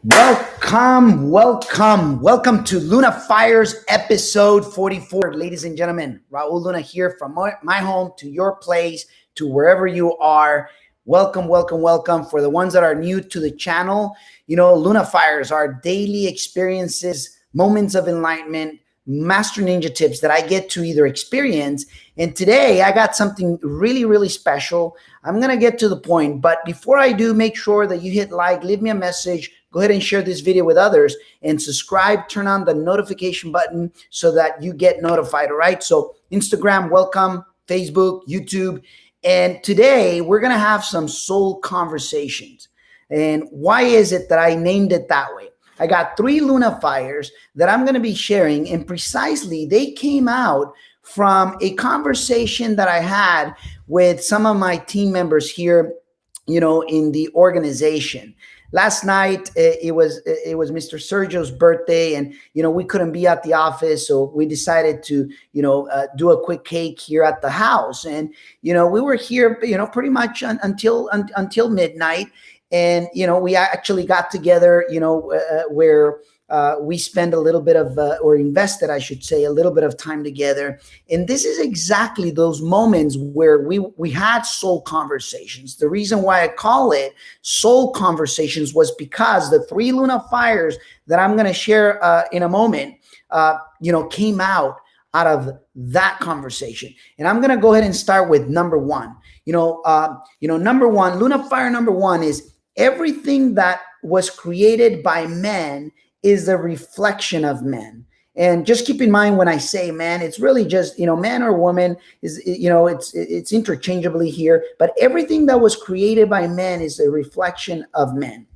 Welcome to Luna Fires episode 44. Ladies and gentlemen, Raul Luna here from my home to your place to wherever you are. Welcome. For the ones that are new to the channel, Luna Fires are daily experiences, moments of enlightenment, master ninja tips that I get to either experience. And today I got something really special. I'm going to get to the point, but before I do, make sure that you hit like, leave me a message, go ahead and share this video with others, and subscribe, turn on the notification button so that you get notified. All right. So Instagram, welcome, Facebook, YouTube. And today we're going to have some soul conversations. And why is it that I named it that way? I got 3 Luna Fires that I'm going to be sharing, and precisely they came out from a conversation that I had with some of my team members here, in the organization. Last night, it was Mr. Sergio's birthday, and we couldn't be at the office, so we decided to do a quick cake here at the house, and we were here pretty much until midnight. And, we actually got together, where we spend a little bit of, or invested, I should say, a little bit of time together. And this is exactly those moments where we had soul conversations. The reason why I call it soul conversations was because the 3 Luna Fires that I'm going to share in a moment, came out of that conversation. And I'm going to go ahead and start with number 1. Number 1, Luna Fire number 1 is: everything that was created by men is a reflection of men. And just keep in mind, when I say man, it's really just, man or woman is, it's interchangeably here, but everything that was created by men is a reflection of men.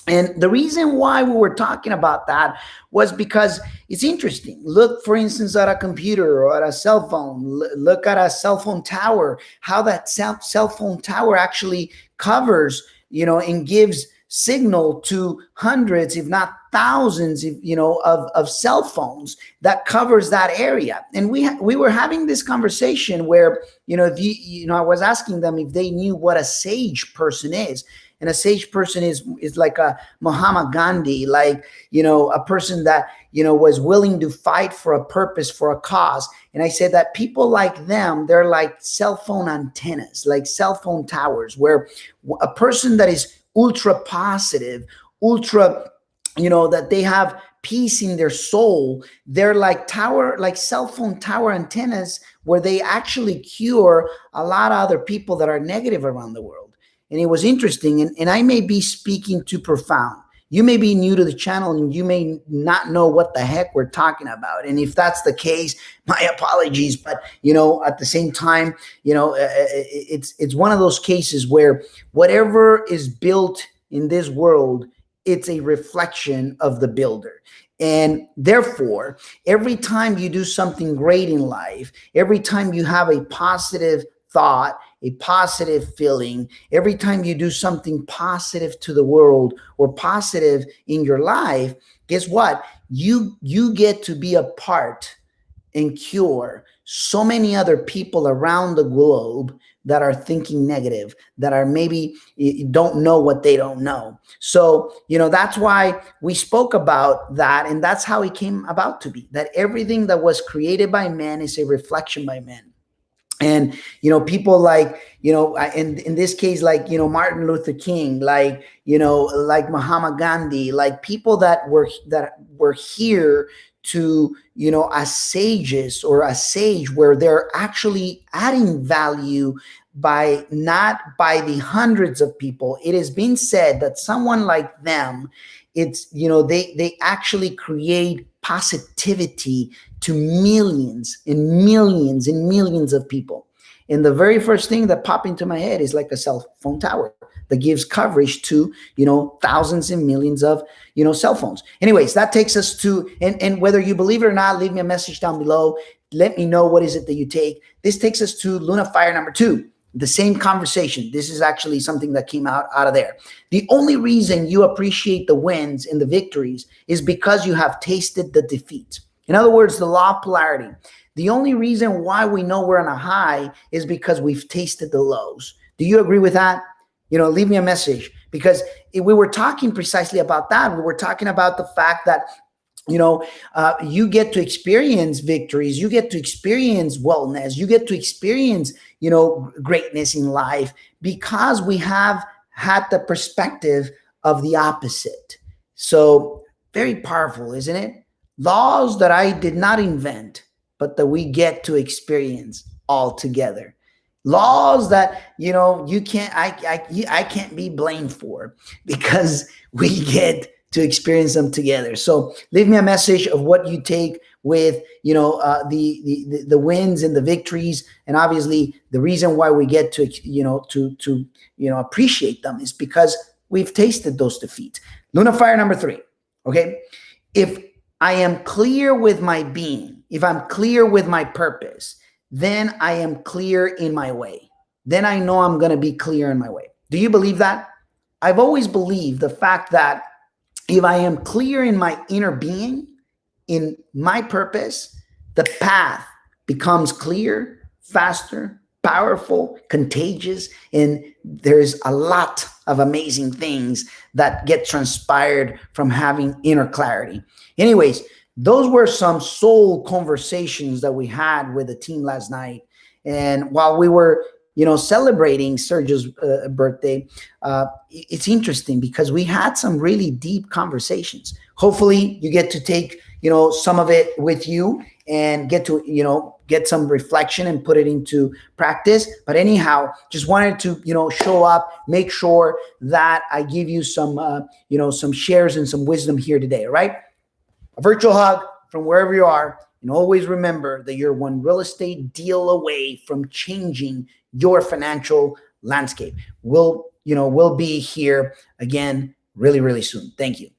And the reason why we were talking about that was because it's interesting. Look, for instance, at a computer or at a cell phone. Look at a cell phone tower, how that cell phone tower actually covers, and gives signal to hundreds, if not thousands, of cell phones that covers that area. And we were having this conversation where, if I was asking them if they knew what a sage person is. And a sage person is like a Mahatma Gandhi, like, a person that, was willing to fight for a purpose, for a cause. And I said that people like them, they're like cell phone antennas, like cell phone towers, where a person that is ultra positive, that they have peace in their soul, they're like cell phone tower antennas, where they actually cure a lot of other people that are negative around the world. And it was interesting, and I may be speaking too profound. You may be new to the channel and you may not know what the heck we're talking about. And if that's the case, my apologies. But, at the same time, it's one of those cases where whatever is built in this world, it's a reflection of the builder. And therefore, every time you do something great in life, every time you have a positive thought, a positive feeling, every time you do something positive to the world or positive in your life, guess what? You get to be a part and cure so many other people around the globe that are thinking negative, that are maybe don't know what they don't know. So, that's why we spoke about that. And that's how it came about to be, that everything that was created by man is a reflection by men. And, people like, in this case, like, Martin Luther King, like, like Mahatma Gandhi, like people that were here to, as sages or a sage, where they're actually adding value not by the hundreds of people. It has been said that someone like them, it's, they actually create positivity to millions and millions and millions of people. And the very first thing that popped into my head is like a cell phone tower that gives coverage to, thousands and millions of, cell phones. Anyways, that takes us to, and whether you believe it or not, leave me a message down below. Let me know what is it that you take. This takes us to Luna Fire number 2. The same conversation. This is actually something that came out of there. The only reason you appreciate the wins and the victories is because you have tasted the defeat. In other words, the law of polarity. The only reason why we know we're on a high is because we've tasted the lows. Do you agree with that? Leave me a message. because we were talking precisely about that. We were talking about the fact that you get to experience victories, you get to experience wellness, you get to experience greatness in life because we have had the perspective of the opposite. So very powerful, isn't it? Laws that I did not invent, but that we get to experience all together. Laws that you can't, I can't be blamed for, because we get to experience them together. So leave me a message of what you take with the wins and the victories, and obviously the reason why we get to appreciate them is because we've tasted those defeats. Luna Fire number 3. Okay, if I am clear with my being, if I'm clear with my purpose, then I am clear in my way. Then I know I'm going to be clear in my way. Do you believe that? I've always believed the fact that if I am clear in my inner being, in my purpose, the path becomes clear, faster, powerful, contagious, and there's a lot of amazing things that get transpired from having inner clarity. Anyways, those were some soul conversations that we had with the team last night. And while we were celebrating Sergio's birthday, it's interesting because we had some really deep conversations. Hopefully you get to take, some of it with you and get to, get some reflection and put it into practice. But anyhow, just wanted to, show up, make sure that I give you some, some shares and some wisdom here today. All right. A virtual hug from wherever you are. And always remember that you're one real estate deal away from changing your financial landscape. We'll be here again really, really soon. Thank you.